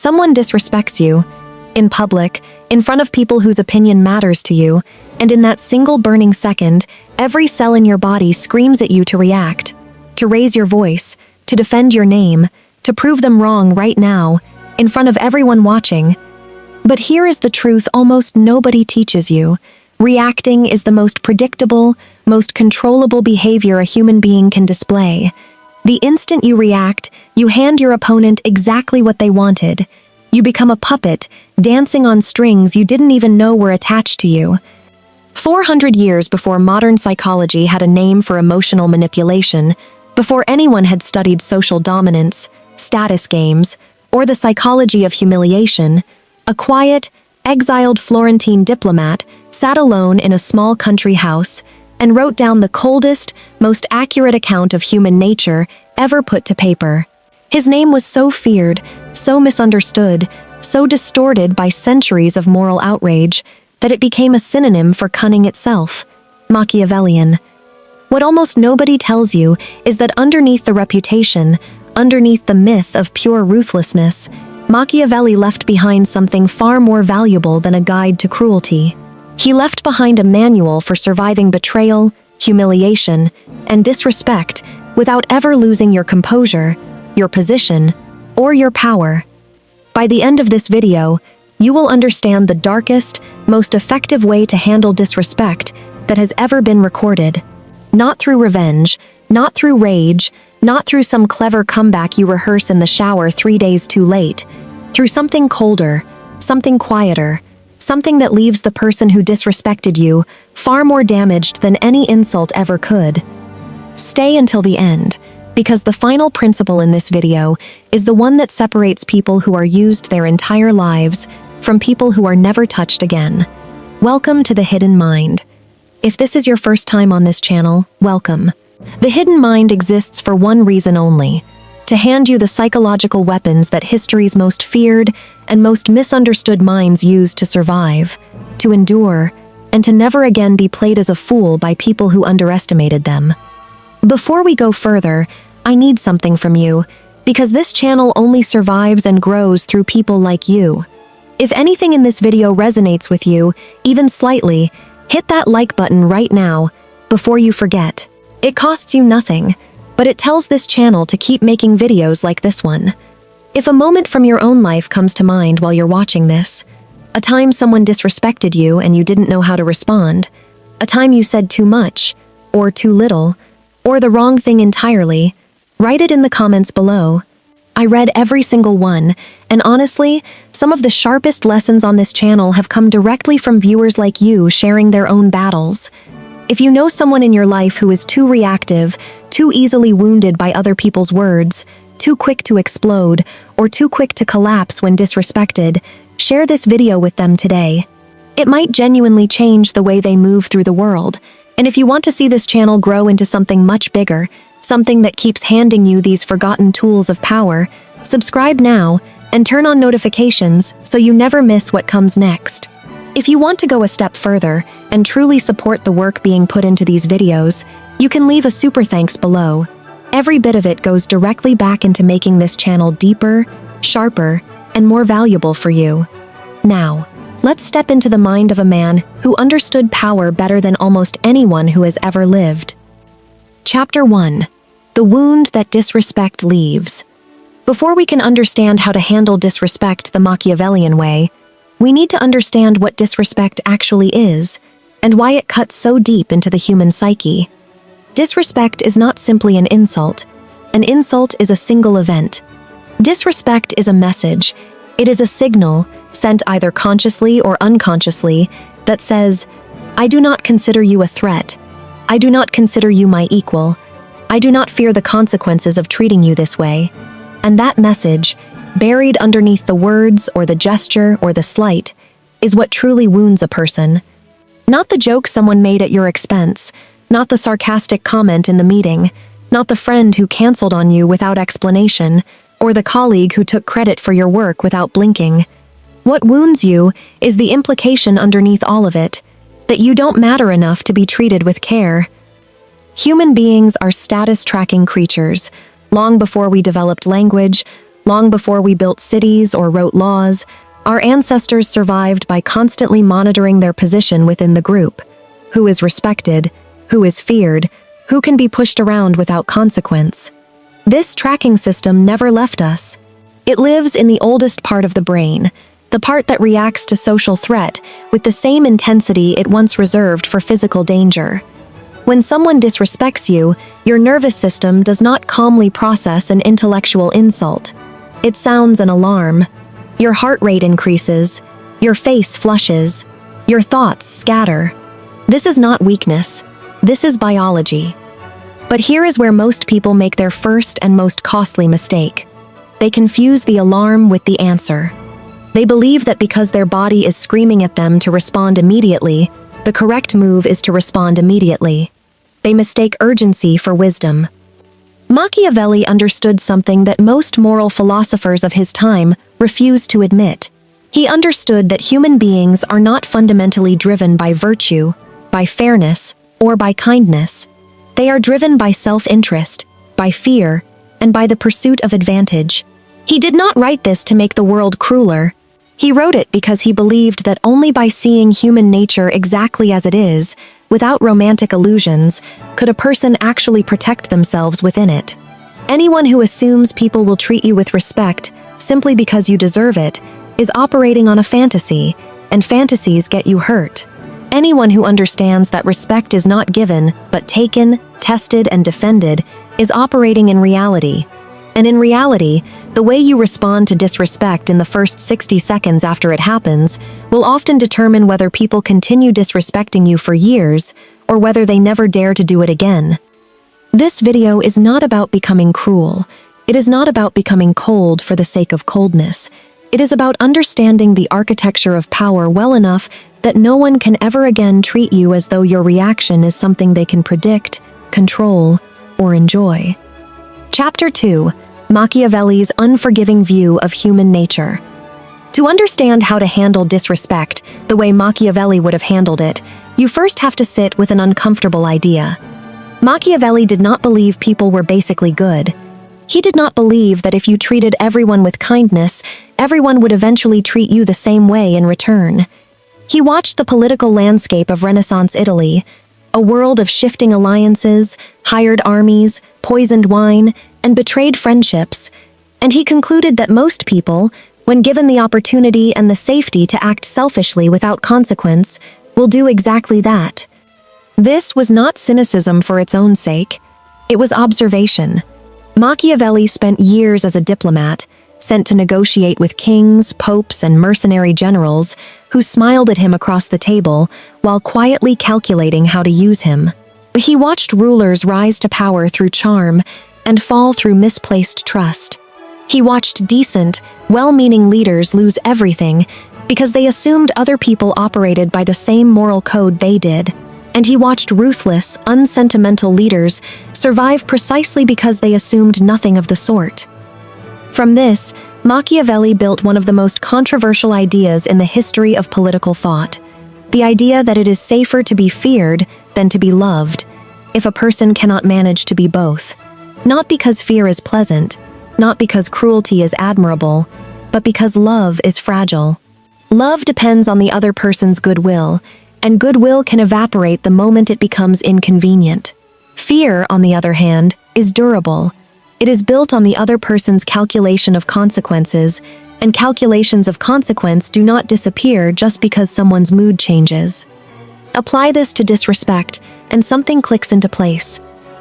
Someone disrespects you, in public, in front of people whose opinion matters to you, and in that single burning second, every cell in your body screams at you to react, to raise your voice, to defend your name, to prove them wrong right now, in front of everyone watching. But here is the truth almost nobody teaches you. Reacting is the most predictable, most controllable behavior a human being can display. The instant you react, you hand your opponent exactly what they wanted. You become a puppet, dancing on strings you didn't even know were attached to you. 400 years before modern psychology had a name for emotional manipulation, before anyone had studied social dominance, status games, or the psychology of humiliation, a quiet, exiled Florentine diplomat sat alone in a small country house and wrote down the coldest, most accurate account of human nature ever put to paper. His name was so feared, so misunderstood, so distorted by centuries of moral outrage, that it became a synonym for cunning itself, Machiavellian. What almost nobody tells you is that underneath the reputation, underneath the myth of pure ruthlessness, Machiavelli left behind something far more valuable than a guide to cruelty. He left behind a manual for surviving betrayal, humiliation, and disrespect without ever losing your composure, your position, or your power. By the end of this video, you will understand the darkest, most effective way to handle disrespect that has ever been recorded. Not through revenge, not through rage, not through some clever comeback you rehearse in the shower 3 days too late, through something colder, something quieter, something that leaves the person who disrespected you far more damaged than any insult ever could. Stay until the end, because the final principle in this video is the one that separates people who are used their entire lives from people who are never touched again. Welcome to the Hidden Mind. If this is your first time on this channel, welcome. The Hidden Mind exists for one reason only: to hand you the psychological weapons that history's most feared and most misunderstood minds used to survive, to endure, and to never again be played as a fool by people who underestimated them. Before we go further, I need something from you, because this channel only survives and grows through people like you. If anything in this video resonates with you, even slightly, hit that like button right now, before you forget. It costs you nothing, but it tells this channel to keep making videos like this one. If a moment from your own life comes to mind while you're watching this, a time someone disrespected you and you didn't know how to respond, a time you said too much, or too little, or the wrong thing entirely, write it in the comments below. I read every single one, and honestly, some of the sharpest lessons on this channel have come directly from viewers like you sharing their own battles. If you know someone in your life who is too reactive, too easily wounded by other people's words, too quick to explode, or too quick to collapse when disrespected, share this video with them today. It might genuinely change the way they move through the world. And if you want to see this channel grow into something much bigger, something that keeps handing you these forgotten tools of power, subscribe now and turn on notifications so you never miss what comes next. If you want to go a step further and truly support the work being put into these videos, you can leave a super thanks below. Every bit of it goes directly back into making this channel deeper, sharper, and more valuable for you. Now, let's step into the mind of a man who understood power better than almost anyone who has ever lived. Chapter 1: The Wound That Disrespect Leaves. Before we can understand how to handle disrespect the Machiavellian way, we need to understand what disrespect actually is, and why it cuts so deep into the human psyche. Disrespect is not simply an insult. An insult is a single event. Disrespect is a message. It is a signal, sent either consciously or unconsciously, that says, "I do not consider you a threat. I do not consider you my equal. I do not fear the consequences of treating you this way." And that message, buried underneath the words or the gesture or the slight, is what truly wounds a person. Not the joke someone made at your expense, not the sarcastic comment in the meeting, not the friend who canceled on you without explanation, or the colleague who took credit for your work without blinking. What wounds you is the implication underneath all of it, that you don't matter enough to be treated with care. Human beings are status-tracking creatures. Long before we developed language, Long before we built cities or wrote laws, our ancestors survived by constantly monitoring their position within the group. Who is respected? Who is feared? Who can be pushed around without consequence? This tracking system never left us. It lives in the oldest part of the brain, the part that reacts to social threat with the same intensity it once reserved for physical danger. When someone disrespects you, your nervous system does not calmly process an intellectual insult. It sounds an alarm. Your heart rate increases. Your face flushes. Your thoughts scatter. This is not weakness. This is biology. But here is where most people make their first and most costly mistake. They confuse the alarm with the answer. They believe that because their body is screaming at them to respond immediately, the correct move is to respond immediately. They mistake urgency for wisdom. Machiavelli understood something that most moral philosophers of his time refused to admit. He understood that human beings are not fundamentally driven by virtue, by fairness, or by kindness. They are driven by self-interest, by fear, and by the pursuit of advantage. He did not write this to make the world crueler. He wrote it because he believed that only by seeing human nature exactly as it is, without romantic illusions, could a person actually protect themselves within it. Anyone who assumes people will treat you with respect simply because you deserve it is operating on a fantasy, and fantasies get you hurt. Anyone who understands that respect is not given, but taken, tested, and defended, is operating in reality. And in reality, the way you respond to disrespect in the first 60 seconds after it happens will often determine whether people continue disrespecting you for years or whether they never dare to do it again. This video is not about becoming cruel. It is not about becoming cold for the sake of coldness. It is about understanding the architecture of power well enough that no one can ever again treat you as though your reaction is something they can predict, control, or enjoy. Chapter 2: Machiavelli's unforgiving view of human nature. To understand how to handle disrespect the way Machiavelli would have handled it, you first have to sit with an uncomfortable idea. Machiavelli did not believe people were basically good. He did not believe that if you treated everyone with kindness, everyone would eventually treat you the same way in return. He watched the political landscape of Renaissance Italy, a world of shifting alliances, hired armies, poisoned wine, and betrayed friendships, and he concluded that most people, when given the opportunity and the safety to act selfishly without consequence, will do exactly that. This was not cynicism for its own sake. It was observation. Machiavelli spent years as a diplomat, sent to negotiate with kings, popes, and mercenary generals who smiled at him across the table while quietly calculating how to use him. He watched rulers rise to power through charm and fall through misplaced trust. He watched decent, well-meaning leaders lose everything because they assumed other people operated by the same moral code they did. And he watched ruthless, unsentimental leaders survive precisely because they assumed nothing of the sort. From this, Machiavelli built one of the most controversial ideas in the history of political thought: the idea that it is safer to be feared than to be loved, if a person cannot manage to be both. Not because fear is pleasant, not because cruelty is admirable, but because love is fragile. Love depends on the other person's goodwill, and goodwill can evaporate the moment it becomes inconvenient. Fear, on the other hand, is durable. It is built on the other person's calculation of consequences, and calculations of consequence do not disappear just because someone's mood changes. Apply this to disrespect, and something clicks into place.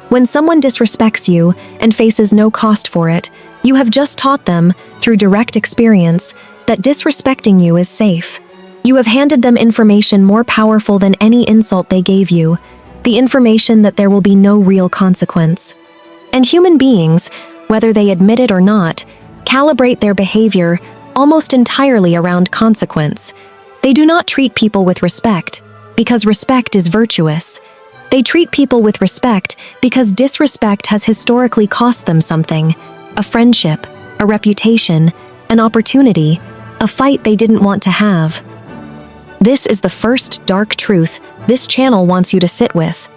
When someone disrespects you and faces no cost for it, you have just taught them, through direct experience, that disrespecting you is safe. You have handed them information more powerful than any insult they gave you, the information that there will be no real consequence. And human beings, whether they admit it or not, calibrate their behavior almost entirely around consequence. They do not treat people with respect, because respect is virtuous. They treat people with respect because disrespect has historically cost them something: a friendship, a reputation, an opportunity, a fight they didn't want to have. This is the first dark truth this channel wants you to sit with.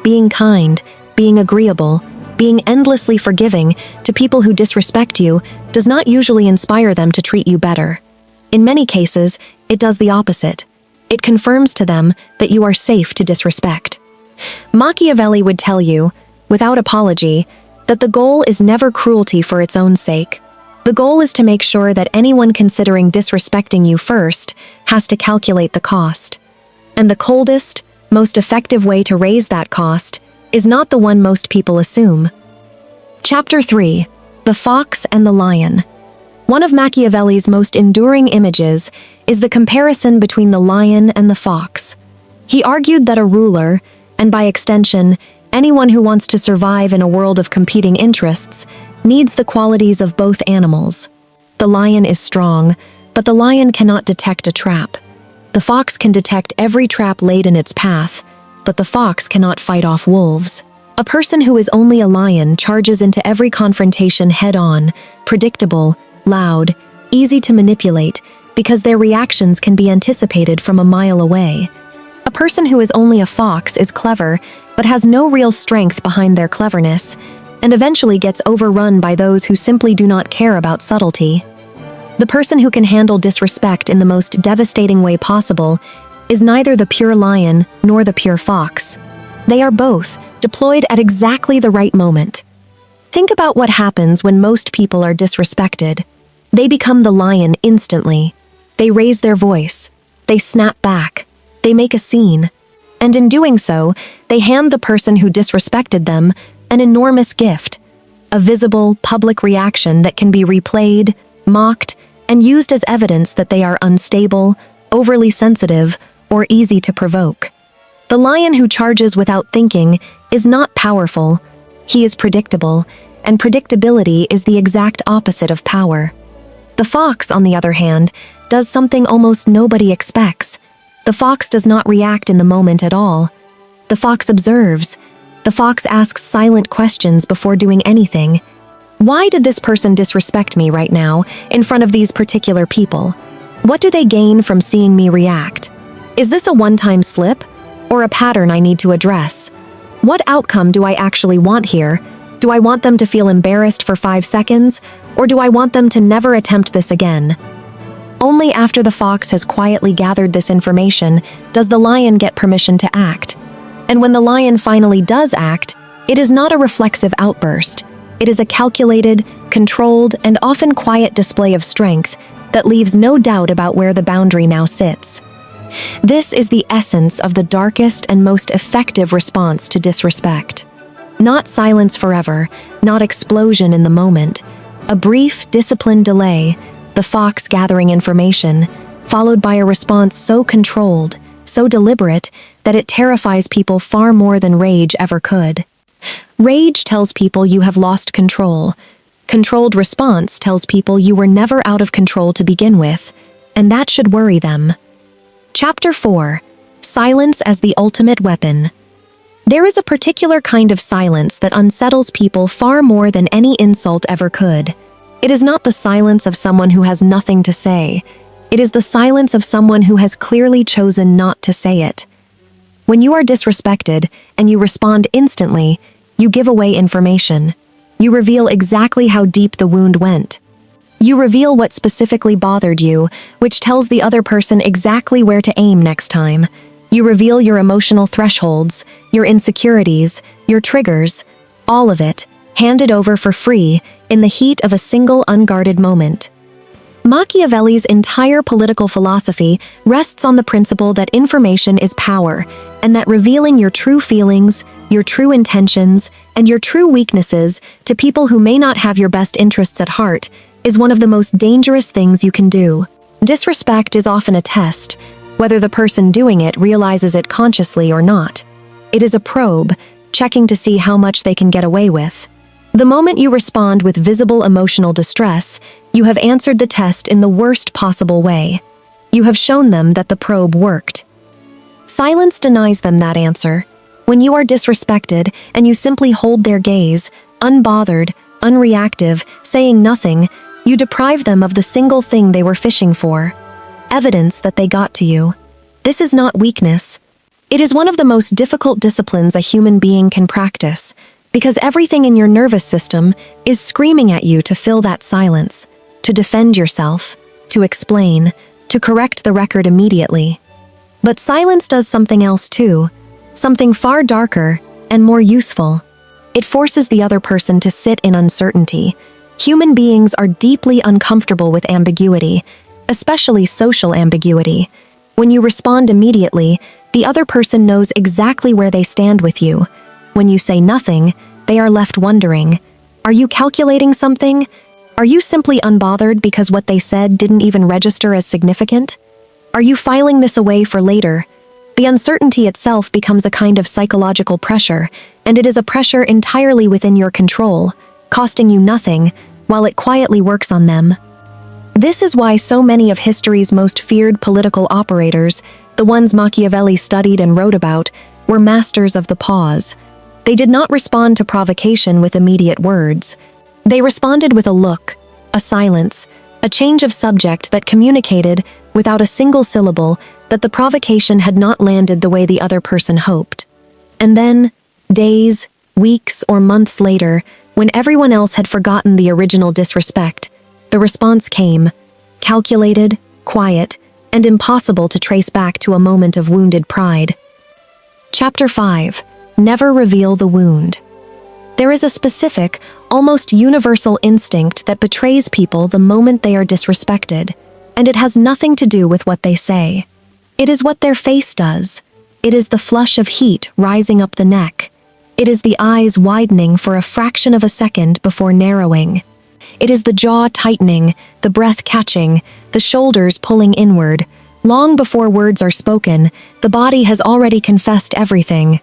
Being kind, being agreeable, Being endlessly forgiving to people who disrespect you does not usually inspire them to treat you better. In many cases, it does the opposite. It confirms to them that you are safe to disrespect. Machiavelli would tell you, without apology, that the goal is never cruelty for its own sake. The goal is to make sure that anyone considering disrespecting you first has to calculate the cost. And the coldest, most effective way to raise that cost is not the one most people assume. Chapter 3: The Fox and the Lion. One of Machiavelli's most enduring images is the comparison between the lion and the fox. He argued that a ruler, and by extension, anyone who wants to survive in a world of competing interests, needs the qualities of both animals. The lion is strong, but the lion cannot detect a trap. The fox can detect every trap laid in its path, but the fox cannot fight off wolves. A person who is only a lion charges into every confrontation head-on, predictable, loud, easy to manipulate, because their reactions can be anticipated from a mile away. A person who is only a fox is clever, but has no real strength behind their cleverness, and eventually gets overrun by those who simply do not care about subtlety. The person who can handle disrespect in the most devastating way possible is neither the pure lion nor the pure fox. They are both deployed at exactly the right moment. Think about what happens when most people are disrespected. They become the lion instantly. They raise their voice. They snap back. They make a scene. And in doing so, they hand the person who disrespected them an enormous gift, a visible, public reaction that can be replayed, mocked, and used as evidence that they are unstable, overly sensitive, or easy to provoke. The lion who charges without thinking is not powerful. He is predictable, and predictability is the exact opposite of power. The fox, on the other hand, does something almost nobody expects. The fox does not react in the moment at all. The fox observes. The fox asks silent questions before doing anything. Why did this person disrespect me right now in front of these particular people? What do they gain from seeing me react? Is this a one-time slip, or a pattern I need to address? What outcome do I actually want here? Do I want them to feel embarrassed for 5 seconds, or do I want them to never attempt this again? Only after the fox has quietly gathered this information does the lion get permission to act. And when the lion finally does act, it is not a reflexive outburst. It is a calculated, controlled, and often quiet display of strength that leaves no doubt about where the boundary now sits. This is the essence of the darkest and most effective response to disrespect. Not silence forever, not explosion in the moment. A brief, disciplined delay, the fox gathering information, followed by a response so controlled, so deliberate, that it terrifies people far more than rage ever could. Rage tells people you have lost control. Controlled response tells people you were never out of control to begin with, and that should worry them. Chapter 4: Silence as the Ultimate Weapon. There is a particular kind of silence that unsettles people far more than any insult ever could. It is not the silence of someone who has nothing to say. It is the silence of someone who has clearly chosen not to say it. When you are disrespected and you respond instantly, you give away information. You reveal exactly how deep the wound went. You reveal what specifically bothered you, which tells the other person exactly where to aim next time. You reveal your emotional thresholds, your insecurities, your triggers, all of it, handed over for free in the heat of a single unguarded moment. Machiavelli's entire political philosophy rests on the principle that information is power, and that revealing your true feelings, your true intentions, and your true weaknesses to people who may not have your best interests at heart is one of the most dangerous things you can do. Disrespect is often a test, whether the person doing it realizes it consciously or not. It is a probe, checking to see how much they can get away with. The moment you respond with visible emotional distress, you have answered the test in the worst possible way. You have shown them that the probe worked. Silence denies them that answer. When you are disrespected and you simply hold their gaze, unbothered, unreactive, saying nothing, you deprive them of the single thing they were fishing for. Evidence that they got to you. This is not weakness. It is one of the most difficult disciplines a human being can practice, Because everything in your nervous system is screaming at you to fill that silence, to defend yourself, to explain, to correct the record immediately. But silence does something else too, something far darker and more useful. It forces the other person to sit in uncertainty. Human beings are deeply uncomfortable with ambiguity, especially social ambiguity. When you respond immediately, the other person knows exactly where they stand with you. When you say nothing, they are left wondering, are you calculating something? Are you simply unbothered because what they said didn't even register as significant? Are you filing this away for later? The uncertainty itself becomes a kind of psychological pressure, and it is a pressure entirely within your control, costing you nothing, while it quietly works on them. This is why so many of history's most feared political operators, the ones Machiavelli studied and wrote about, were masters of the pause. They did not respond to provocation with immediate words. They responded with a look, a silence, a change of subject that communicated, without a single syllable, that the provocation had not landed the way the other person hoped. And then, days, weeks, or months later, when everyone else had forgotten the original disrespect, the response came, calculated, quiet, and impossible to trace back to a moment of wounded pride. Chapter 5. Never reveal the wound. There is a specific, almost universal instinct that betrays people the moment they are disrespected, and it has nothing to do with what they say. It is what their face does. It is the flush of heat rising up the neck. It is the eyes widening for a fraction of a second before narrowing. It is the jaw tightening, the breath catching, the shoulders pulling inward. Long before words are spoken, the body has already confessed everything.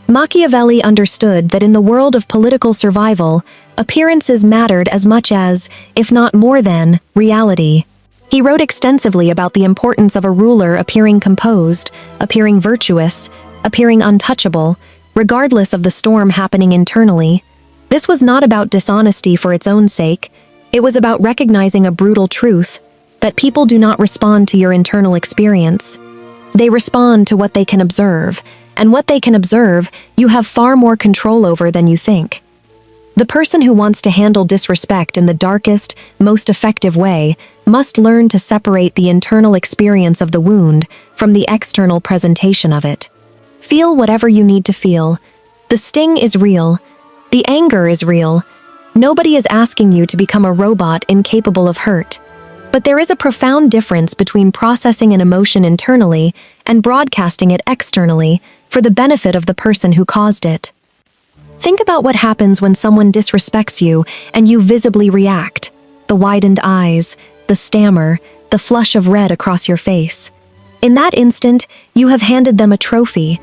Machiavelli understood that in the world of political survival, appearances mattered as much as, if not more than, reality. He wrote extensively about the importance of a ruler appearing composed, appearing virtuous, appearing untouchable, regardless of the storm happening internally. This was not about dishonesty for its own sake. It was about recognizing a brutal truth, that people do not respond to your internal experience. They respond to what they can observe, and what they can observe, you have far more control over than you think. The person who wants to handle disrespect in the darkest, most effective way must learn to separate the internal experience of the wound from the external presentation of it. Feel whatever you need to feel. The sting is real. The anger is real. Nobody is asking you to become a robot incapable of hurt. But there is a profound difference between processing an emotion internally and broadcasting it externally for the benefit of the person who caused it. Think about what happens when someone disrespects you and you visibly react. The widened eyes, the stammer, the flush of red across your face. In that instant, you have handed them a trophy.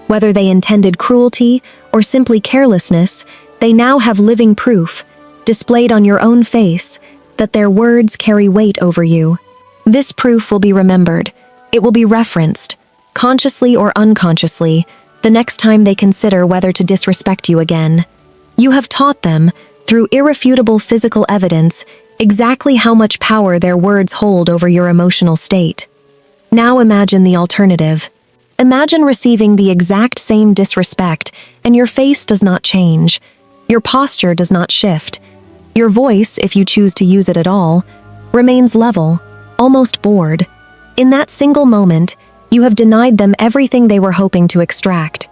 Whether they intended cruelty or simply carelessness, they now have living proof, displayed on your own face, that their words carry weight over you. This proof will be remembered. It will be referenced, consciously or unconsciously, the next time they consider whether to disrespect you again. You have taught them, through irrefutable physical evidence, exactly how much power their words hold over your emotional state. Now imagine the alternative. Imagine receiving the exact same disrespect, and your face does not change. Your posture does not shift. Your voice, if you choose to use it at all, remains level, almost bored. In that single moment, you have denied them everything they were hoping to extract.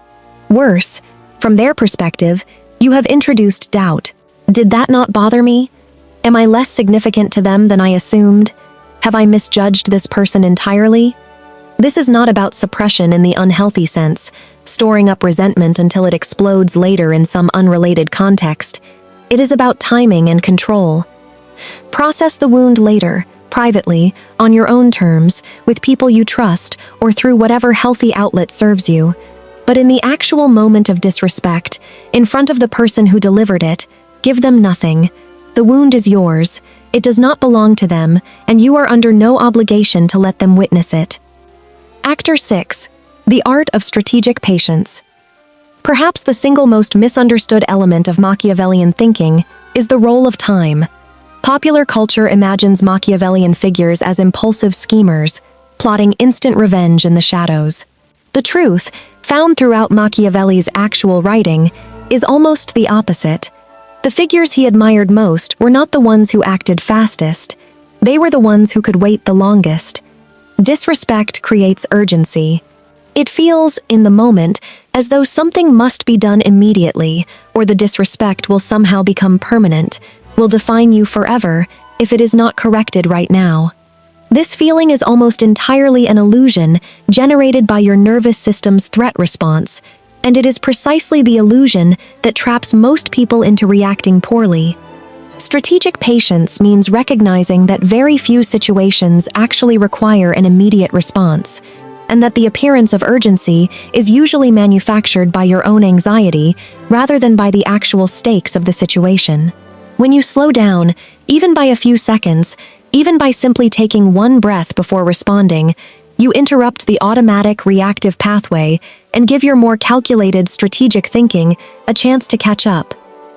Worse, from their perspective, you have introduced doubt. Did that not bother me? Am I less significant to them than I assumed? Have I misjudged this person entirely? This is not about suppression in the unhealthy sense, storing up resentment until it explodes later in some unrelated context. It is about timing and control. Process the wound later, privately, on your own terms, with people you trust, or through whatever healthy outlet serves you. But in the actual moment of disrespect, in front of the person who delivered it, give them nothing. The wound is yours. It does not belong to them, and you are under no obligation to let them witness it. Actor 6. The Art of Strategic Patience. Perhaps the single most misunderstood element of Machiavellian thinking is the role of time. Popular culture imagines Machiavellian figures as impulsive schemers, plotting instant revenge in the shadows. The truth, found throughout Machiavelli's actual writing, is almost the opposite. The figures he admired most were not the ones who acted fastest. They were the ones who could wait the longest. Disrespect creates urgency. It feels, in the moment, as though something must be done immediately, or the disrespect will somehow become permanent, will define you forever if it is not corrected right now. This feeling is almost entirely an illusion generated by your nervous system's threat response, and it is precisely the illusion that traps most people into reacting poorly. Strategic patience means recognizing that very few situations actually require an immediate response, and that the appearance of urgency is usually manufactured by your own anxiety rather than by the actual stakes of the situation. When you slow down, even by a few seconds, even by simply taking one breath before responding, you interrupt the automatic reactive pathway and give your more calculated strategic thinking a chance to catch up.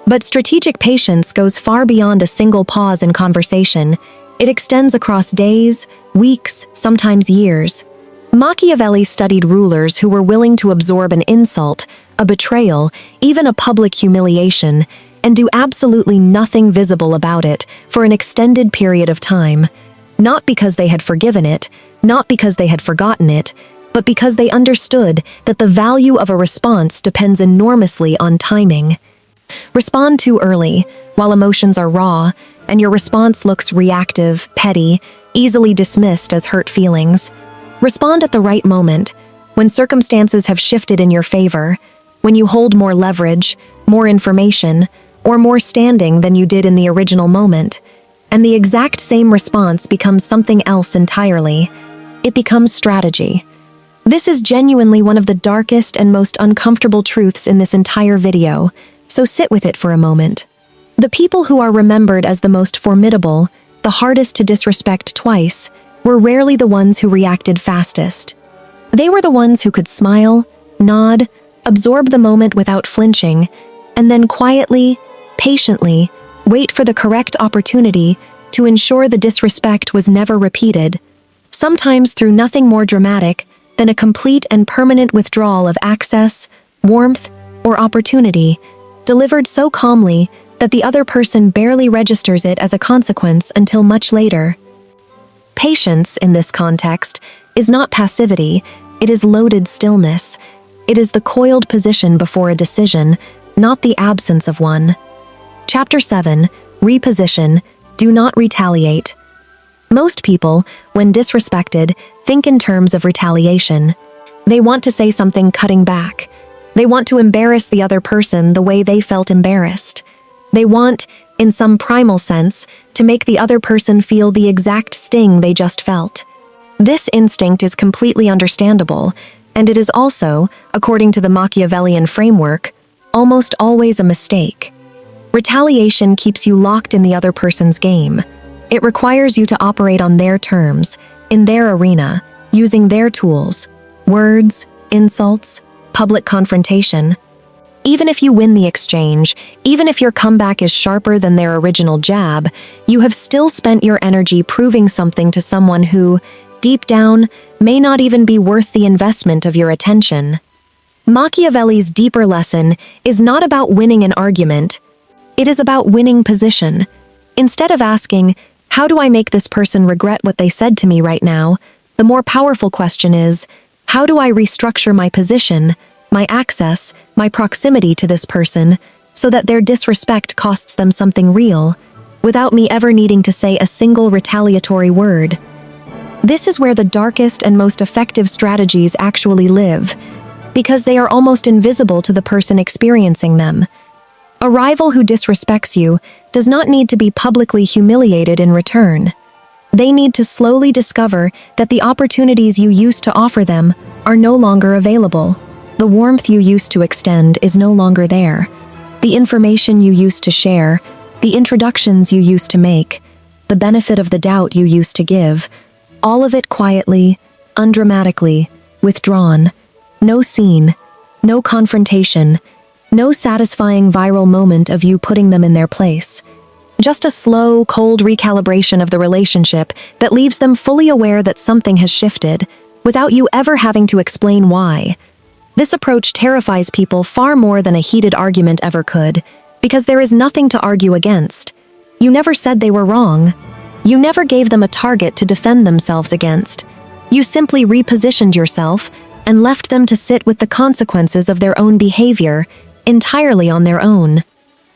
But strategic patience goes far beyond a single pause in conversation. It extends across days, weeks, sometimes years. Machiavelli studied rulers who were willing to absorb an insult, a betrayal, even a public humiliation, and do absolutely nothing visible about it for an extended period of time. Not because they had forgiven it, not because they had forgotten it, but because they understood that the value of a response depends enormously on timing. Respond too early, while emotions are raw, and your response looks reactive, petty, easily dismissed as hurt feelings. Respond at the right moment, when circumstances have shifted in your favor, when you hold more leverage, more information, or more standing than you did in the original moment, and the exact same response becomes something else entirely. It becomes strategy. This is genuinely one of the darkest and most uncomfortable truths in this entire video, so sit with it for a moment. The people who are remembered as the most formidable, the hardest to disrespect twice, were rarely the ones who reacted fastest. They were the ones who could smile, nod, absorb the moment without flinching, and then quietly, patiently, wait for the correct opportunity to ensure the disrespect was never repeated, sometimes through nothing more dramatic than a complete and permanent withdrawal of access, warmth, or opportunity, delivered so calmly that the other person barely registers it as a consequence until much later. Patience, in this context, is not passivity, it is loaded stillness. It is the coiled position before a decision, not the absence of one. Chapter 7, Reposition, Do Not Retaliate. Most people, when disrespected, think in terms of retaliation. They want to say something cutting back. They want to embarrass the other person the way they felt embarrassed. They want, in some primal sense, to make the other person feel the exact sting they just felt. This instinct is completely understandable, and it is also, according to the Machiavellian framework, almost always a mistake. Retaliation keeps you locked in the other person's game. It requires you to operate on their terms, in their arena, using their tools, words, insults, public confrontation. Even if you win the exchange, even if your comeback is sharper than their original jab, you have still spent your energy proving something to someone who, deep down, may not even be worth the investment of your attention. Machiavelli's deeper lesson is not about winning an argument. It is about winning position. Instead of asking, how do I make this person regret what they said to me right now, the more powerful question is, how do I restructure my position, my access, my proximity to this person, so that their disrespect costs them something real, without me ever needing to say a single retaliatory word. This is where the darkest and most effective strategies actually live, because they are almost invisible to the person experiencing them. A rival who disrespects you does not need to be publicly humiliated in return. They need to slowly discover that the opportunities you used to offer them are no longer available. The warmth you used to extend is no longer there. The information you used to share, the introductions you used to make, the benefit of the doubt you used to give, all of it quietly, undramatically, withdrawn. No scene, no confrontation, no satisfying viral moment of you putting them in their place. Just a slow, cold recalibration of the relationship that leaves them fully aware that something has shifted, without you ever having to explain why. This approach terrifies people far more than a heated argument ever could, because there is nothing to argue against. You never said they were wrong. You never gave them a target to defend themselves against. You simply repositioned yourself and left them to sit with the consequences of their own behavior, entirely on their own.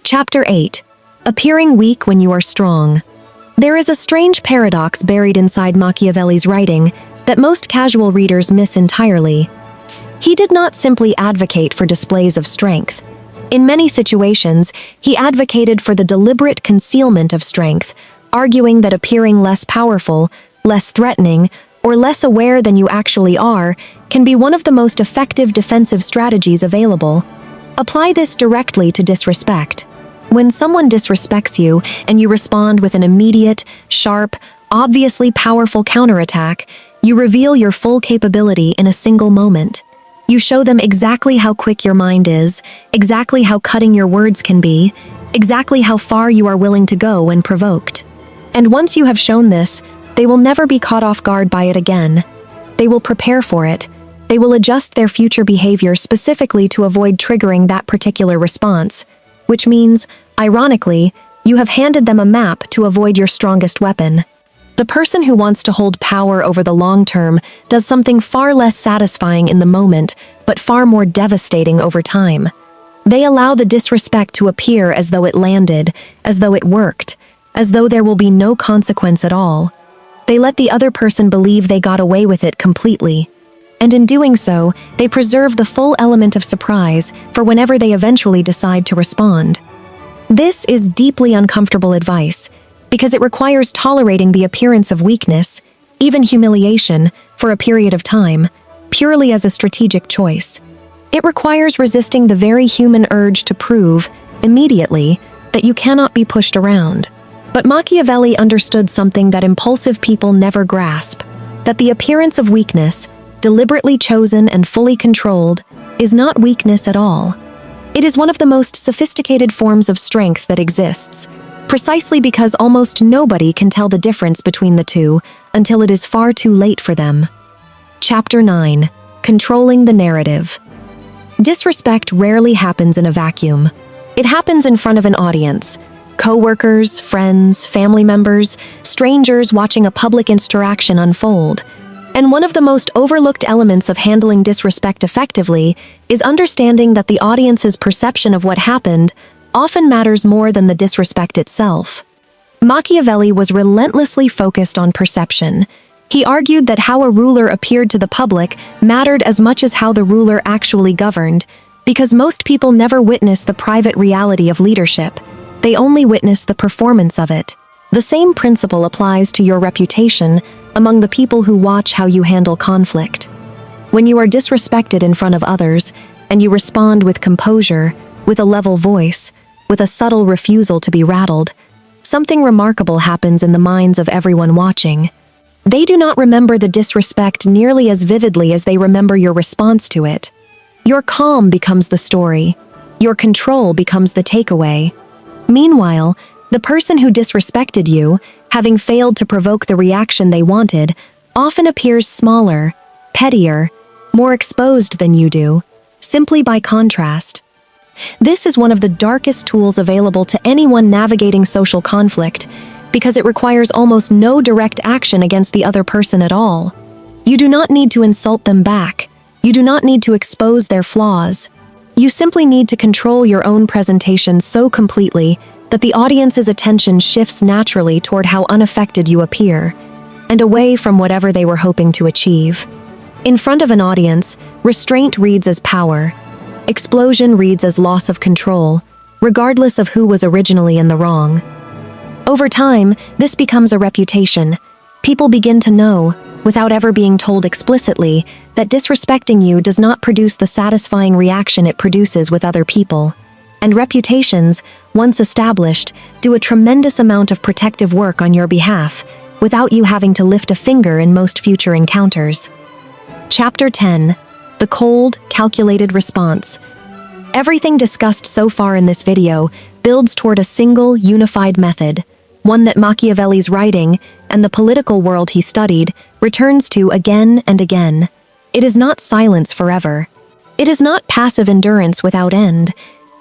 Chapter 8. Appearing weak when you are strong. There is a strange paradox buried inside Machiavelli's writing that most casual readers miss entirely. He did not simply advocate for displays of strength. In many situations, he advocated for the deliberate concealment of strength, arguing that appearing less powerful, less threatening, or less aware than you actually are can be one of the most effective defensive strategies available. Apply this directly to disrespect. When someone disrespects you and you respond with an immediate, sharp, obviously powerful counterattack, you reveal your full capability in a single moment. You show them exactly how quick your mind is, exactly how cutting your words can be, exactly how far you are willing to go when provoked. And once you have shown this, they will never be caught off guard by it again. They will prepare for it. They will adjust their future behavior specifically to avoid triggering that particular response, which means, ironically, you have handed them a map to avoid your strongest weapon. The person who wants to hold power over the long term does something far less satisfying in the moment, but far more devastating over time. They allow the disrespect to appear as though it landed, as though it worked, as though there will be no consequence at all. They let the other person believe they got away with it completely. And in doing so, they preserve the full element of surprise for whenever they eventually decide to respond. This is deeply uncomfortable advice, because it requires tolerating the appearance of weakness, even humiliation, for a period of time, purely as a strategic choice. It requires resisting the very human urge to prove, immediately, that you cannot be pushed around. But Machiavelli understood something that impulsive people never grasp, that the appearance of weakness, deliberately chosen and fully controlled, is not weakness at all. It is one of the most sophisticated forms of strength that exists, precisely because almost nobody can tell the difference between the two until it is far too late for them. Chapter 9. Controlling the narrative. Disrespect rarely happens in a vacuum. It happens in front of an audience. Co-workers, friends, family members, strangers watching a public interaction unfold. And one of the most overlooked elements of handling disrespect effectively is understanding that the audience's perception of what happened often matters more than the disrespect itself. Machiavelli was relentlessly focused on perception. He argued that how a ruler appeared to the public mattered as much as how the ruler actually governed, because most people never witness the private reality of leadership. They only witness the performance of it. The same principle applies to your reputation among the people who watch how you handle conflict. When you are disrespected in front of others, and you respond with composure, with a level voice, with a subtle refusal to be rattled, something remarkable happens in the minds of everyone watching. They do not remember the disrespect nearly as vividly as they remember your response to it. Your calm becomes the story. Your control becomes the takeaway. Meanwhile, the person who disrespected you, having failed to provoke the reaction they wanted, often appears smaller, pettier, more exposed than you do, simply by contrast. This is one of the darkest tools available to anyone navigating social conflict, because it requires almost no direct action against the other person at all. You do not need to insult them back. You do not need to expose their flaws. You simply need to control your own presentation so completely that the audience's attention shifts naturally toward how unaffected you appear, and away from whatever they were hoping to achieve. In front of an audience, restraint reads as power. Explosion reads as loss of control, regardless of who was originally in the wrong. Over time, this becomes a reputation. People begin to know, without ever being told explicitly, that disrespecting you does not produce the satisfying reaction it produces with other people. And reputations, once established, do a tremendous amount of protective work on your behalf, without you having to lift a finger in most future encounters. Chapter 10. The cold, calculated response. Everything discussed so far in this video builds toward a single, unified method, one that Machiavelli's writing, and the political world he studied, returns to again and again. It is not silence forever. It is not passive endurance without end.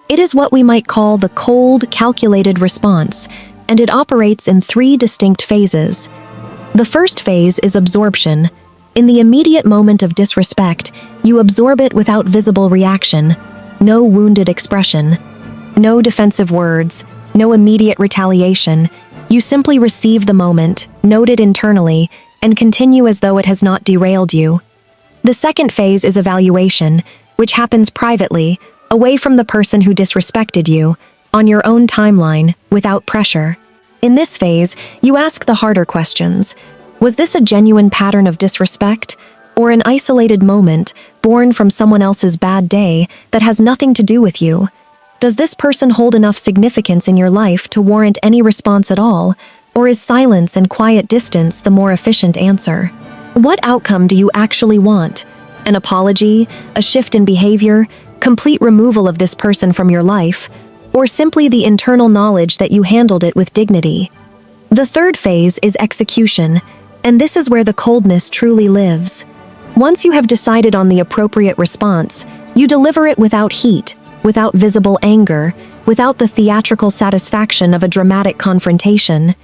It is what we might call the cold, calculated response, and it operates in 3 distinct phases. The first phase is absorption. In the immediate moment of disrespect, you absorb it without visible reaction. No wounded expression. No defensive words. No immediate retaliation. You simply receive the moment, note it internally, and continue as though it has not derailed you. The second phase is evaluation, which happens privately, away from the person who disrespected you, on your own timeline, without pressure. In this phase, you ask the harder questions. Was this a genuine pattern of disrespect, or an isolated moment born from someone else's bad day that has nothing to do with you? Does this person hold enough significance in your life to warrant any response at all, or is silence and quiet distance the more efficient answer? What outcome do you actually want? An apology, a shift in behavior, complete removal of this person from your life, or simply the internal knowledge that you handled it with dignity? The third phase is execution, and this is where the coldness truly lives. Once you have decided on the appropriate response, you deliver it without heat, without visible anger, without the theatrical satisfaction of a dramatic confrontation.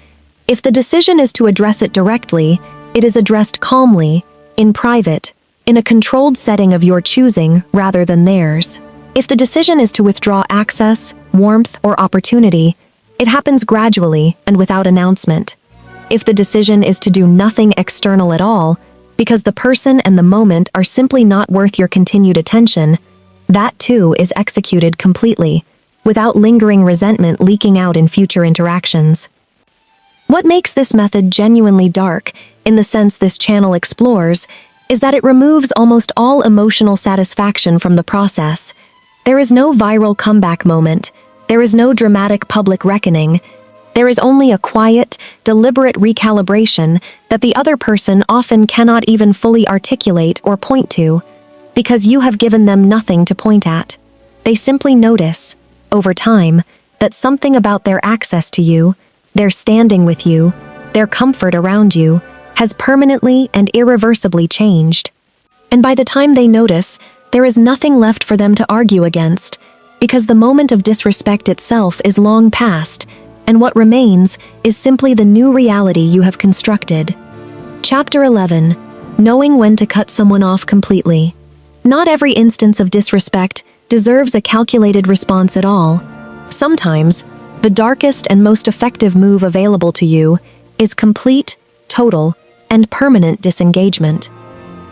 If the decision is to address it directly, it is addressed calmly, in private, in a controlled setting of your choosing rather than theirs. If the decision is to withdraw access, warmth, or opportunity, it happens gradually and without announcement. If the decision is to do nothing external at all, because the person and the moment are simply not worth your continued attention, that too is executed completely, without lingering resentment leaking out in future interactions. What makes this method genuinely dark, in the sense this channel explores, is that it removes almost all emotional satisfaction from the process. There is no viral comeback moment. There is no dramatic public reckoning. There is only a quiet, deliberate recalibration that the other person often cannot even fully articulate or point to, because you have given them nothing to point at. They simply notice, over time, that something about their access to you, their standing with you, their comfort around you, has permanently and irreversibly changed. And by the time they notice, there is nothing left for them to argue against, because the moment of disrespect itself is long past, and what remains is simply the new reality you have constructed. Chapter 11. Knowing when to cut someone off completely. Not every instance of disrespect deserves a calculated response at all. Sometimes, the darkest and most effective move available to you is complete, total, and permanent disengagement.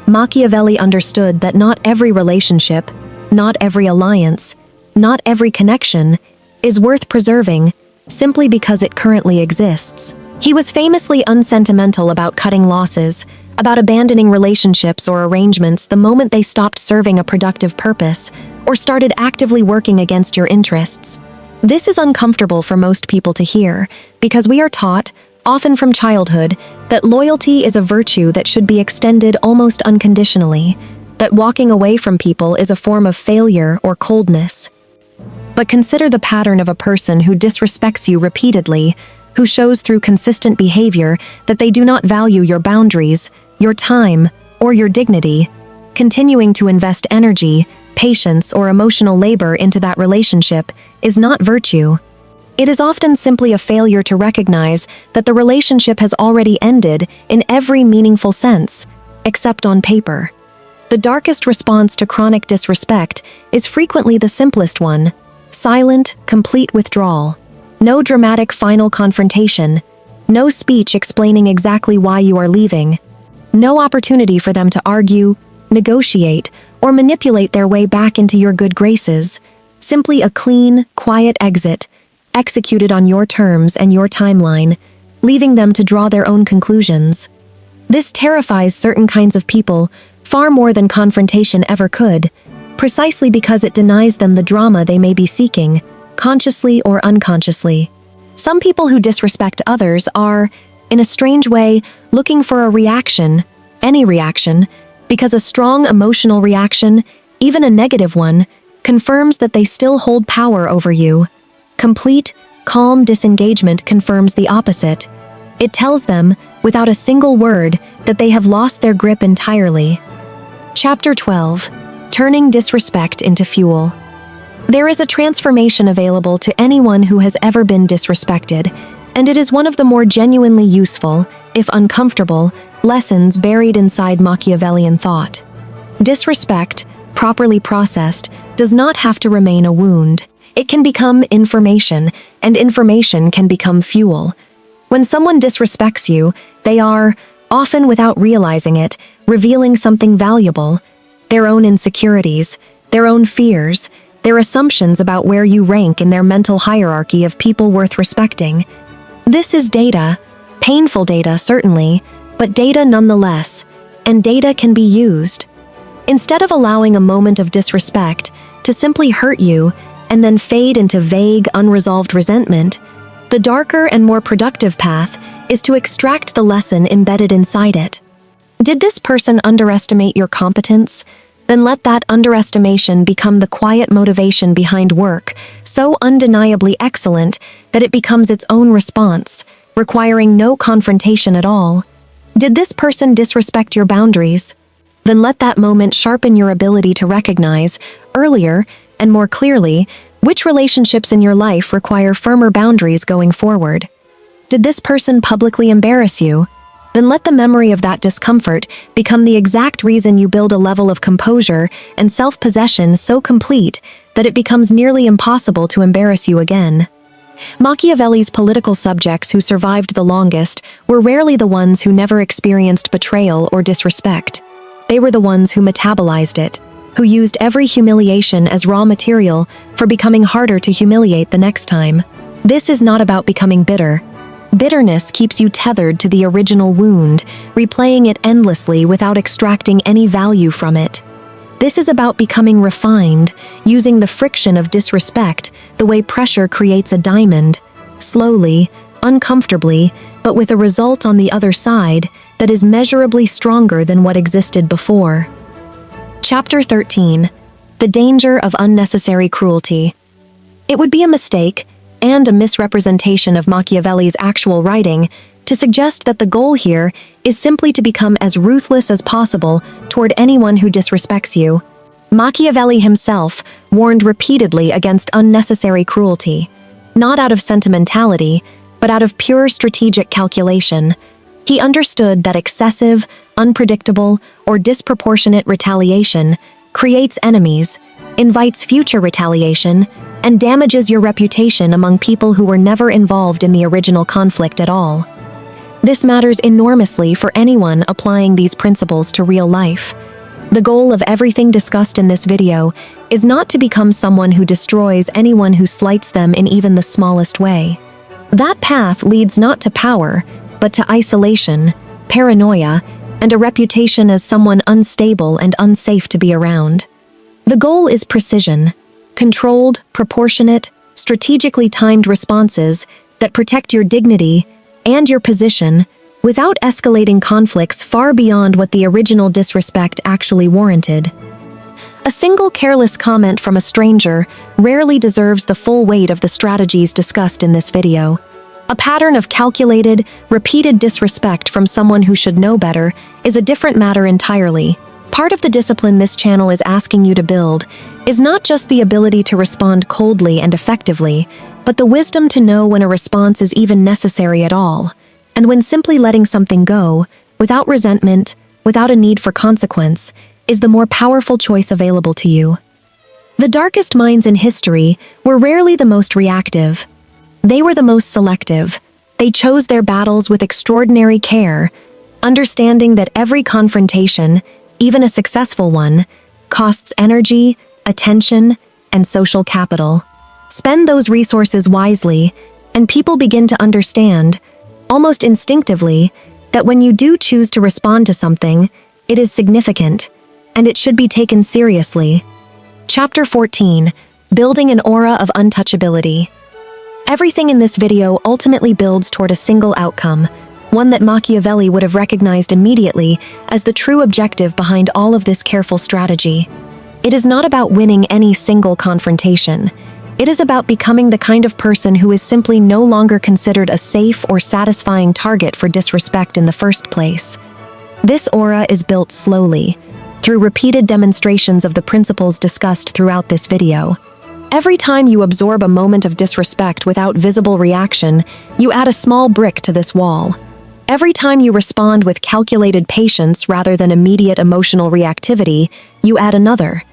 Machiavelli understood that not every relationship, not every alliance, not every connection is worth preserving simply because it currently exists. He was famously unsentimental about cutting losses, about abandoning relationships or arrangements the moment they stopped serving a productive purpose or started actively working against your interests. This is uncomfortable for most people to hear because we are taught, often from childhood, that loyalty is a virtue that should be extended almost unconditionally, that walking away from people is a form of failure or coldness. But consider the pattern of a person who disrespects you repeatedly, who shows through consistent behavior that they do not value your boundaries, your time, or your dignity. Continuing to invest energy, patience, or emotional labor into that relationship is not virtue. It is often simply a failure to recognize that the relationship has already ended in every meaningful sense, except on paper. The darkest response to chronic disrespect is frequently the simplest one: silent, complete withdrawal. No dramatic final confrontation. No speech explaining exactly why you are leaving. No opportunity for them to argue, negotiate, or manipulate their way back into your good graces. Simply a clean, quiet exit, executed on your terms and your timeline, leaving them to draw their own conclusions. This terrifies certain kinds of people far more than confrontation ever could, precisely because it denies them the drama they may be seeking, consciously or unconsciously. Some people who disrespect others are, in a strange way, looking for a reaction, any reaction, because a strong emotional reaction, even a negative one, confirms that they still hold power over you. Complete, calm disengagement confirms the opposite. It tells them, without a single word, that they have lost their grip entirely. Chapter 12. turning disrespect into fuel. There is a transformation available to anyone who has ever been disrespected, and it is one of the more genuinely useful, if uncomfortable, lessons buried inside Machiavellian thought. Disrespect, properly processed, does not have to remain a wound. It can become information, and information can become fuel. When someone disrespects you, they are, often without realizing it, revealing something valuable: their own insecurities, their own fears, their assumptions about where you rank in their mental hierarchy of people worth respecting. This is data, painful data certainly, but data nonetheless, and data can be used. Instead of allowing a moment of disrespect to simply hurt you and then fade into vague, unresolved resentment, the darker and more productive path is to extract the lesson embedded inside it. Did this person underestimate your competence? Then let that underestimation become the quiet motivation behind work, so undeniably excellent that it becomes its own response, requiring no confrontation at all. Did this person disrespect your boundaries? Then let that moment sharpen your ability to recognize, earlier and more clearly, which relationships in your life require firmer boundaries going forward. Did this person publicly embarrass you? Then let the memory of that discomfort become the exact reason you build a level of composure and self-possession so complete that it becomes nearly impossible to embarrass you again. Machiavelli's political subjects who survived the longest were rarely the ones who never experienced betrayal or disrespect. They were the ones who metabolized it, who used every humiliation as raw material for becoming harder to humiliate the next time. This is not about becoming bitter. Bitterness keeps you tethered to the original wound, replaying it endlessly without extracting any value from it. This is about becoming refined, using the friction of disrespect the way pressure creates a diamond, slowly, uncomfortably, but with a result on the other side that is measurably stronger than what existed before. Chapter 13. The Danger of Unnecessary Cruelty. It would be a mistake, and a misrepresentation of Machiavelli's actual writing, to suggest that the goal here is simply to become as ruthless as possible toward anyone who disrespects you. Machiavelli himself warned repeatedly against unnecessary cruelty, not out of sentimentality, but out of pure strategic calculation. He understood that excessive, unpredictable, or disproportionate retaliation creates enemies, invites future retaliation, and damages your reputation among people who were never involved in the original conflict at all. This matters enormously for anyone applying these principles to real life. The goal of everything discussed in this video is not to become someone who destroys anyone who slights them in even the smallest way. That path leads not to power, but to isolation, paranoia, and a reputation as someone unstable and unsafe to be around. The goal is precision, controlled, proportionate, strategically timed responses that protect your dignity and your position without escalating conflicts far beyond what the original disrespect actually warranted. A single careless comment from a stranger rarely deserves the full weight of the strategies discussed in this video. A pattern of calculated, repeated disrespect from someone who should know better is a different matter entirely. Part of the discipline this channel is asking you to build is not just the ability to respond coldly and effectively, but the wisdom to know when a response is even necessary at all, and when simply letting something go, without resentment, without a need for consequence, is the more powerful choice available to you. The darkest minds in history were rarely the most reactive. They were the most selective. They chose their battles with extraordinary care, understanding that every confrontation, even a successful one, costs energy, attention, and social capital. Spend those resources wisely, and people begin to understand, almost instinctively, that when you do choose to respond to something, it is significant, and it should be taken seriously. Chapter 14. Building an Aura of Untouchability. Everything in this video ultimately builds toward a single outcome, one that Machiavelli would have recognized immediately as the true objective behind all of this careful strategy. It is not about winning any single confrontation. It is about becoming the kind of person who is simply no longer considered a safe or satisfying target for disrespect in the first place. This aura is built slowly, through repeated demonstrations of the principles discussed throughout this video. Every time you absorb a moment of disrespect without visible reaction, you add a small brick to this wall. Every time you respond with calculated patience rather than immediate emotional reactivity, you add another.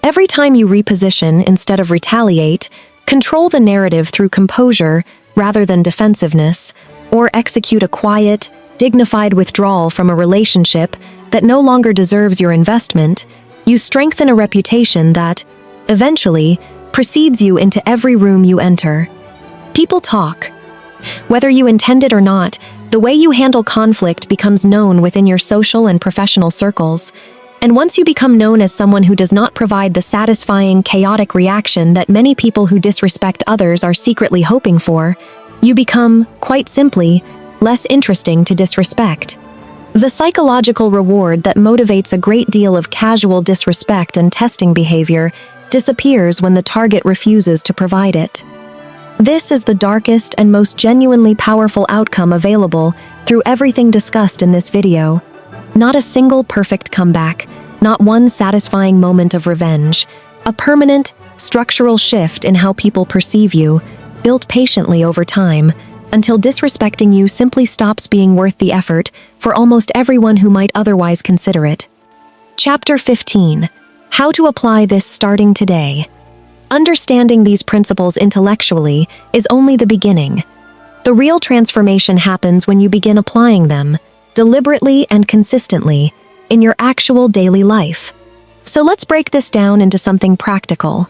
Every time you reposition instead of retaliate, control the narrative through composure rather than defensiveness, or execute a quiet, dignified withdrawal from a relationship that no longer deserves your investment, you strengthen a reputation that, eventually, precedes you into every room you enter. People talk. Whether you intend it or not, the way you handle conflict becomes known within your social and professional circles. And once you become known as someone who does not provide the satisfying, chaotic reaction that many people who disrespect others are secretly hoping for, you become, quite simply, less interesting to disrespect. The psychological reward that motivates a great deal of casual disrespect and testing behavior disappears when the target refuses to provide it. This is the darkest and most genuinely powerful outcome available through everything discussed in this video. Not a single perfect comeback, not one satisfying moment of revenge, a permanent, structural shift in how people perceive you, built patiently over time, until disrespecting you simply stops being worth the effort for almost everyone who might otherwise consider it. Chapter 15. How to apply this starting today. Understanding these principles intellectually is only the beginning. The real transformation happens when you begin applying them, deliberately and consistently, in your actual daily life. So let's break this down into something practical.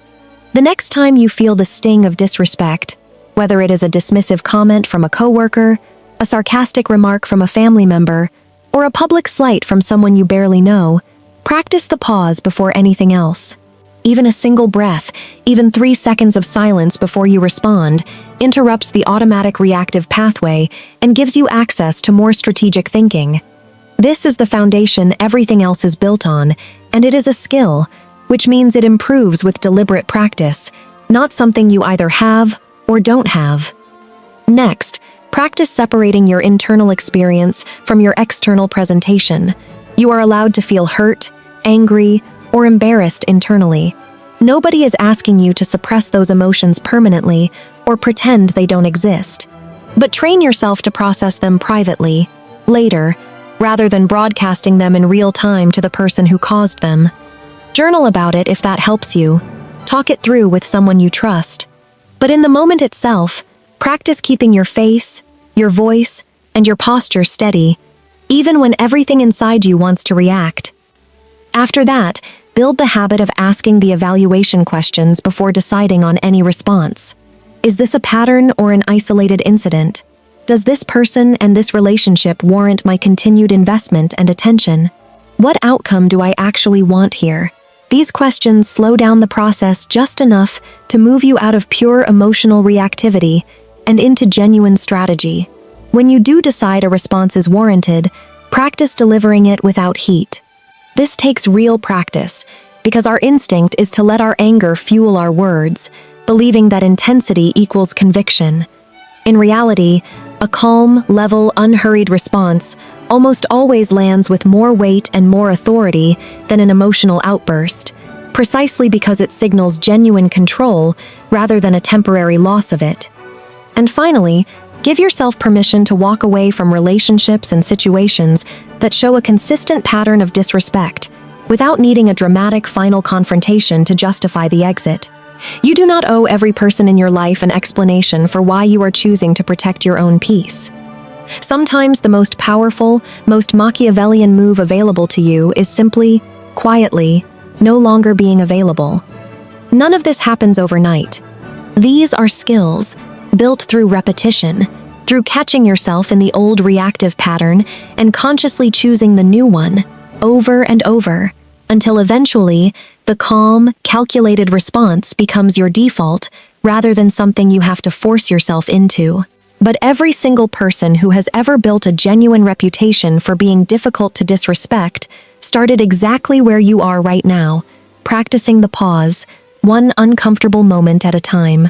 The next time you feel the sting of disrespect, whether it is a dismissive comment from a coworker, a sarcastic remark from a family member, or a public slight from someone you barely know, practice the pause before anything else. Even a single breath, even 3 seconds of silence before you respond, interrupts the automatic reactive pathway and gives you access to more strategic thinking. This is the foundation everything else is built on, and it is a skill, which means it improves with deliberate practice, not something you either have or don't have. Next, practice separating your internal experience from your external presentation. You are allowed to feel hurt, angry, or embarrassed internally. Nobody is asking you to suppress those emotions permanently or pretend they don't exist. But train yourself to process them privately, later, rather than broadcasting them in real time to the person who caused them. Journal about it if that helps you. Talk it through with someone you trust. But in the moment itself, practice keeping your face, your voice, and your posture steady, even when everything inside you wants to react. After that, build the habit of asking the evaluation questions before deciding on any response. Is this a pattern or an isolated incident? Does this person and this relationship warrant my continued investment and attention? What outcome do I actually want here? These questions slow down the process just enough to move you out of pure emotional reactivity and into genuine strategy. When you do decide a response is warranted, practice delivering it without heat. This takes real practice, because our instinct is to let our anger fuel our words, believing that intensity equals conviction. In reality, a calm, level, unhurried response almost always lands with more weight and more authority than an emotional outburst, precisely because it signals genuine control rather than a temporary loss of it. And finally, give yourself permission to walk away from relationships and situations that show a consistent pattern of disrespect, without needing a dramatic final confrontation to justify the exit. You do not owe every person in your life an explanation for why you are choosing to protect your own peace. Sometimes the most powerful, most Machiavellian move available to you is simply, quietly, no longer being available. None of this happens overnight. These are skills, built through repetition, through catching yourself in the old reactive pattern and consciously choosing the new one, over and over, until eventually, the calm, calculated response becomes your default rather than something you have to force yourself into. But every single person who has ever built a genuine reputation for being difficult to disrespect started exactly where you are right now, practicing the pause, one uncomfortable moment at a time.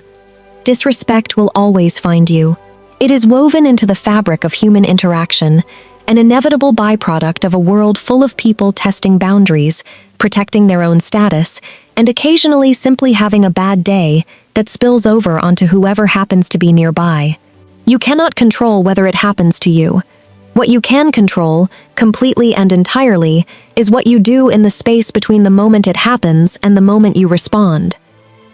Disrespect will always find you. It is woven into the fabric of human interaction, an inevitable byproduct of a world full of people testing boundaries, protecting their own status, and occasionally simply having a bad day that spills over onto whoever happens to be nearby. You cannot control whether it happens to you. What you can control, completely and entirely, is what you do in the space between the moment it happens and the moment you respond.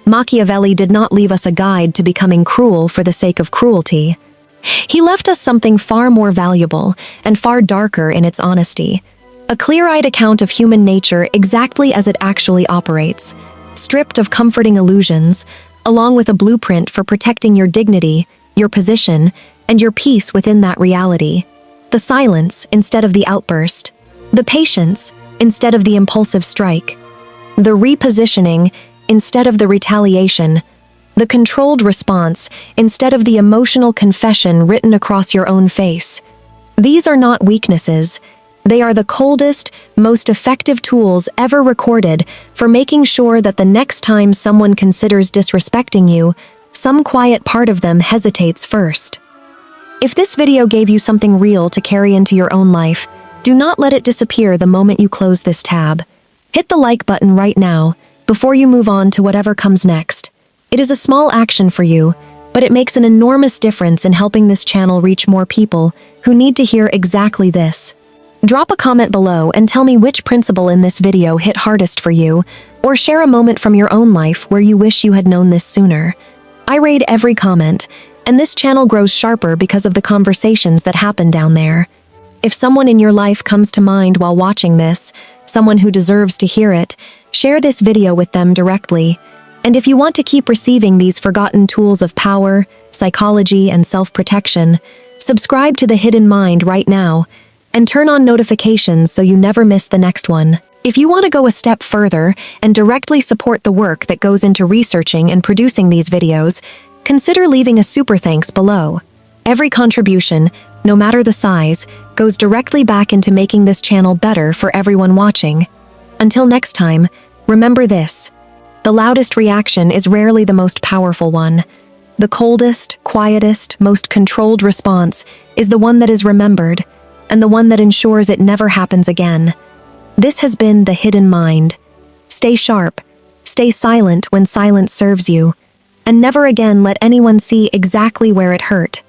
Machiavelli did not leave us a guide to becoming cruel for the sake of cruelty. He left us something far more valuable and far darker in its honesty. A clear-eyed account of human nature exactly as it actually operates, stripped of comforting illusions, along with a blueprint for protecting your dignity, your position, and your peace within that reality. The silence instead of the outburst. The patience instead of the impulsive strike. The repositioning instead of the retaliation. The controlled response instead of the emotional confession written across your own face. These are not weaknesses. They are the coldest, most effective tools ever recorded for making sure that the next time someone considers disrespecting you, some quiet part of them hesitates first. If this video gave you something real to carry into your own life, do not let it disappear the moment you close this tab. Hit the like button right now, before you move on to whatever comes next. It is a small action for you, but it makes an enormous difference in helping this channel reach more people who need to hear exactly this. Drop a comment below and tell me which principle in this video hit hardest for you, or share a moment from your own life where you wish you had known this sooner. I read every comment, and this channel grows sharper because of the conversations that happen down there. If someone in your life comes to mind while watching this, someone who deserves to hear it, share this video with them directly. And if you want to keep receiving these forgotten tools of power, psychology, and self-protection, subscribe to The Hidden Mind right now, and turn on notifications so you never miss the next one. If you want to go a step further and directly support the work that goes into researching and producing these videos, consider leaving a super thanks below. Every contribution, no matter the size, goes directly back into making this channel better for everyone watching. Until next time, remember this: the loudest reaction is rarely the most powerful one. The coldest, quietest, most controlled response is the one that is remembered, and the one that ensures it never happens again. This has been The Hidden Mind. Stay sharp, stay silent when silence serves you, and never again let anyone see exactly where it hurt.